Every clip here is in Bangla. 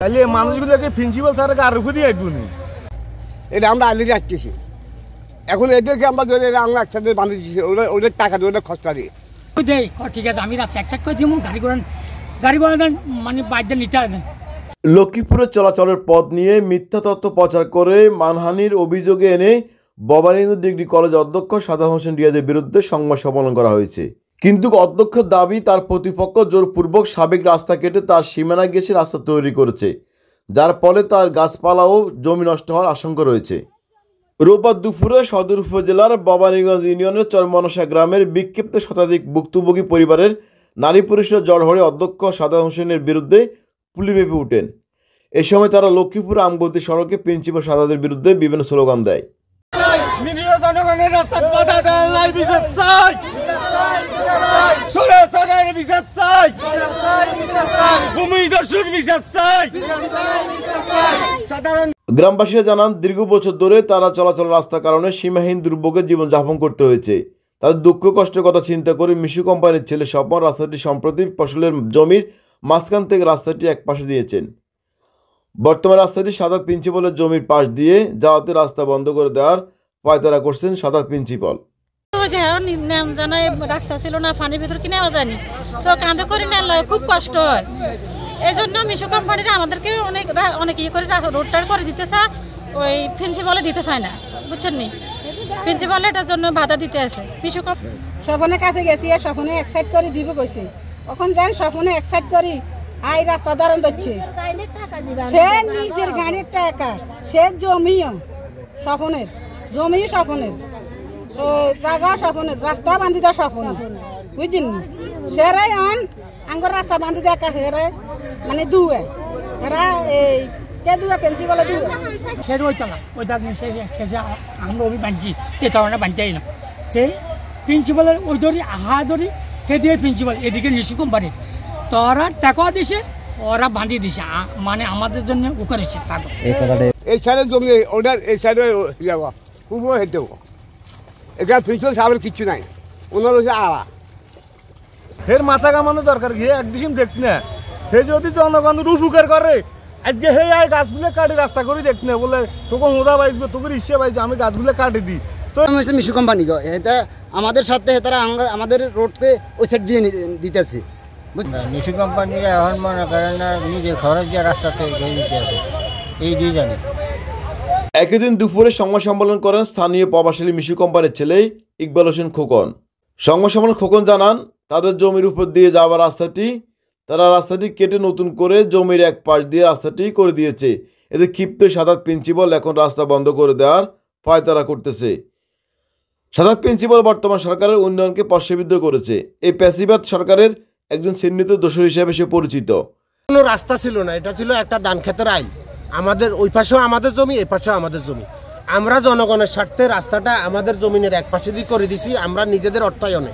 তাহলে এই মানুষগুলোকে প্রিন্সিপাল স্যারকে আর রুখে দিয়ে একটু নেই, এটা আমরা আলিয়ে রাখতেছি। এখন এটাকে আমরা ধরে আমরা একসাথে বানিয়ে দিচ্ছি, ওদের টাকা দিয়ে ওদের খরচা দিয়ে দেয়। ঠিক আছে, আমি রাস্তা একসাথে করে দিব, গাড়ি ঘোড়া দেন, মানে বাইক নিতে হবে। লক্ষ্মীপুরে চলাচলের পথ নিয়ে মিথ্যা তথ্য প্রচার করে মানহানির অভিযোগে এনে ভবানীগঞ্জ ডিগ্রি কলেজ অধ্যক্ষ সাদাত হোসেন রিয়াজের বিরুদ্ধে সংবাদ সম্মেলন করা হয়েছে। কিন্তু অধ্যক্ষের দাবি তার প্রতিপক্ষ জোরপূর্বক সাবেক রাস্তা কেটে তার সীমানা ঘেঁষে রাস্তা তৈরি করেছে, যার ফলে তার গাছপালা ও জমি নষ্ট হওয়ার আশঙ্কা রয়েছে। রোববার দুপুরে সদর উপজেলার ভবানীগঞ্জ ইউনিয়নের চরমনসা গ্রামের বিক্ষিপ্ত শতাধিক ভুক্তভোগী পরিবারের নারী পুরুষরা জড় হয়ে অধ্যক্ষ সাদাত হোসেনের বিরুদ্ধে পুলি মেপে ওঠেন। এ সময় তারা লক্ষ্মীপুর আমগতি সড়কে প্রিন্সিপাল সাদাতের বিরুদ্ধে বিভিন্ন স্লোগান দেয়। গ্রামবাসীরা জানান, দীর্ঘ বছর ধরে তারা চলাচল রাস্তার কারণে সীমাহীন দুর্ভোগের জীবনযাপন করতে হয়েছে। তাদের দুঃখ কষ্টের কথা চিন্তা করে মিশু কোম্পানির ছেলে স্বপন রাস্তাটি সম্প্রতি ফসলের জমির মাঝখান থেকে রাস্তাটি এক পাশে দিয়েছেন। বর্তমানে রাস্তাটি সাদাত প্রিন্সিপালের জমির পাশ দিয়ে যাওয়াতে রাস্তা বন্ধ করে দেওয়ার পায়তারা করছেন সাদাত প্রিন্সিপাল। রাস্তা ছিল না, পানির ভিতর কিনে যায়নি, তো কাঁদে করে নেওয়া খুব কষ্ট হয়। এই জন্য মিশু কোম্পানিরা আমাদেরকে অনেক ইয়ে করে রোডটা করে দিতে চায়, ওই প্রিন্সিপালে দিতে চায় না, বুঝছেন নি? প্রিন্সিপাল এটার জন্য বাধা দিতে আছে। মিশু স্বপনের কাছে গেছি, স্বপনে এক সাইড করে দিব কইছে, এখন যান স্বপনে এক সাইড করি আই রাস্তা দাঁড়ান দিচ্ছে, সে নিজের গাড়ির টাকা, সে জমিও স্বপনের, জমি স্বপনের, জায়গা স্বপনের, রাস্তা বান্ধি দেওয়া স্বপনের, বুঝছেন? সেরাই অন আঙ্গর রাস্তা বান্ধি দেওয়া কাছে মানে দুয়ে এরা এই কে দুয়ে প্রিন্সিপালে দুয়ে সে ওইতলা ওইটা শেষে আমরা ওই বাঁধছি তেতলা বাঁধতে না, সেই প্রিন্সিপালের ওই ধরি আহা ধরি সে দিয়ে প্রিন্সিপাল এদিকে মিশু কোম্পানি তো ওরা টাকাও দিছে, ওরা বাঁধিয়ে দিছে, মানে আমাদের জন্য ও করেছে। তারপর এই সাইডে জমি ওটার এই সাইডে যাওয়া খুব হেঁটে এখানে প্রিন্সিপাল সাহেবের কিচ্ছু নাই, ওনার হচ্ছে আড়া ফের মাথা কামানো দরকার গিয়ে একদিন দেখ না, হে যদি জনগণ রুফুকার করে আজকে হে আয় গাছগুলো কাটি রাস্তা করে দেখ না, বলে তোকে মোদা বাইজবে, তোকে ইচ্ছে বাইজবে, আমি গাছগুলো কাটি দিই। তো মিশু কোম্পানি এটা আমাদের সাথে তারা আমাদের রোডকে ওই সাইড দিয়ে দিতেছে। মিশু কোম্পানি এখন মনে করেন না নিজের খরচ দিয়ে রাস্তা তৈরি করে দিতে হবে, এই দুই জানে। একই দিন দুপুরে সংবাদ সম্মেলন করেন স্থানীয় প্রভাবশালী মিশু কোম্পানির ছেলে ইকবাল হোসেন খোকন। সংবাদ সম্মেলন খোকন জানান, তাদের জমির উপর দিয়ে যাওয়ার রাস্তাটি তারা রাস্তাটি কেটে নতুন করে জমির এক পাশ দিয়ে রাস্তাটি করে দিয়েছে। এতে ক্ষিপ্ত সাদাত প্রিন্সিপাল এখন রাস্তা বন্ধ করে দেওয়ার পায়তারা করতেছে। সাদাত প্রিন্সিপাল বর্তমান সরকারের উন্নয়নকে প্রশ্নবিদ্ধ করেছে। এই প্যাসিবাদ সরকারের একজন চিহ্নিত দোষর হিসেবে সে পরিচিত। কোনো রাস্তা ছিল না, এটা ছিল একটা ধান ক্ষেতের আইন। আমাদের ওই পাশেও আমাদের জমি, এই পাশেও আমাদের জমি। আমরা জনগণের স্বার্থে রাস্তাটা আমাদের জমিনের এক পাশে দিয়ে করে দিছি, আমরা নিজেদের অর্থায়নে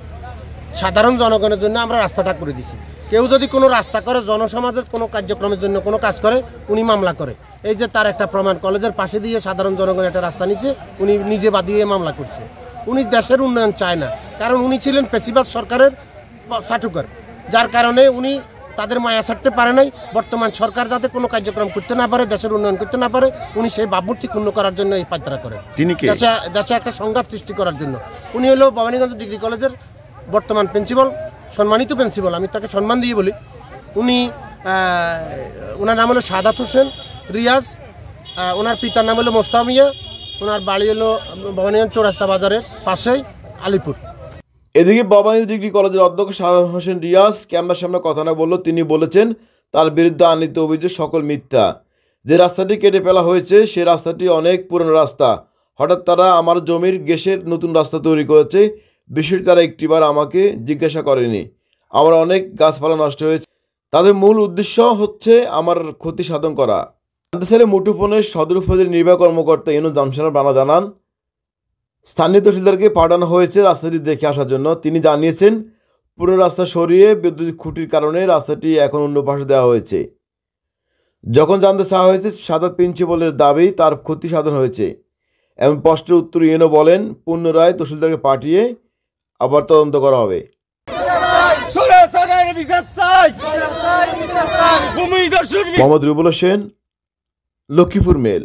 সাধারণ জনগণের জন্য আমরা রাস্তাটা করে দিছি। কেউ যদি কোনো রাস্তা করে, জনসমাজের কোনো কার্যক্রমের জন্য কোনো কাজ করে, উনি মামলা করে। এই যে তার একটা প্রমাণ, কলেজের পাশে দিয়ে সাধারণ জনগণ একটা রাস্তা নিচ্ছে, উনি নিজে বাদিয়ে মামলা করছে। উনি দেশের উন্নয়ন চায় না, কারণ উনি ছিলেন প্যাসিবাদ সরকারের চাটুকার, যার কারণে উনি তাদের মায়া ছাড়তে পারে নাই। বর্তমান সরকার যাতে কোনো কার্যক্রম করতে না পারে, দেশের উন্নয়ন করতে না পারে, উনি সেই ভাবমূর্তি ক্ষুণ্ণ করার জন্য এই পায়তারা করেন। দেশে একটা সংঘাত সৃষ্টি করার জন্য। উনি হলো ভবানীগঞ্জ ডিগ্রি কলেজের বর্তমান প্রিন্সিপাল, সম্মানিত প্রিন্সিপাল, আমি তাকে সম্মান দিয়ে বলি। উনি ওনার নাম হলো সাদাত হোসেন রিয়াজ, ওনার পিতার নাম হলো মোস্তাফা মিয়া, ওনার বাড়ি হলো ভবানীগঞ্জ চৌরাস্তা বাজারের পাশেই আলিপুর। এদিকে ভবানীগঞ্জ ডিগ্রি কলেজের অধ্যক্ষ সাদাত হোসেন রিয়াজ ক্যামেরার সামনে কথা না বললেও তিনি বলেছেন তার বিরুদ্ধে আনিত অভিযোগ সকল মিথ্যা। যে রাস্তাটি কেটে ফেলা হয়েছে সে রাস্তাটি অনেক পুরনো রাস্তা। হঠাৎ তারা আমার জমির গ্যাসের নতুন রাস্তা তৈরি করেছে, বিষয়টি তারা একটিবার আমাকে জিজ্ঞাসা করেনি। আমার অনেক গাছপালা নষ্ট হয়েছে, তাদের মূল উদ্দেশ্য হচ্ছে আমার ক্ষতি সাধন করা। জানতে চাইলে মুঠোফোনের সদর উপজেলা নির্বাহী কর্মকর্তা ইউনুস জামশেদ রানা জানান, স্থানীয় তহসিলদারকে পাঠানো হয়েছে রাস্তাটি দেখে আসার জন্য। তিনি জানিয়েছেন পুরনো রাস্তা সরিয়ে বৈদ্যুতিক খুঁটির কারণে রাস্তাটি এখন অন্য পাশে দেওয়া হয়েছে। যখন জানতে চাওয়া হয়েছে সাদাত প্রিন্সিপালের দাবি তার ক্ষতি সাধন হয়েছে, এমন প্রশ্নের উত্তর ইউনো বলেন পুনরায় তহসিলদারকে পাঠিয়ে আবার তদন্ত করা হবে। বিচার চাই, ভূমি দস্যুর মোহাম্মদ রুবুল হোসেন, লক্ষ্মীপুর মেল।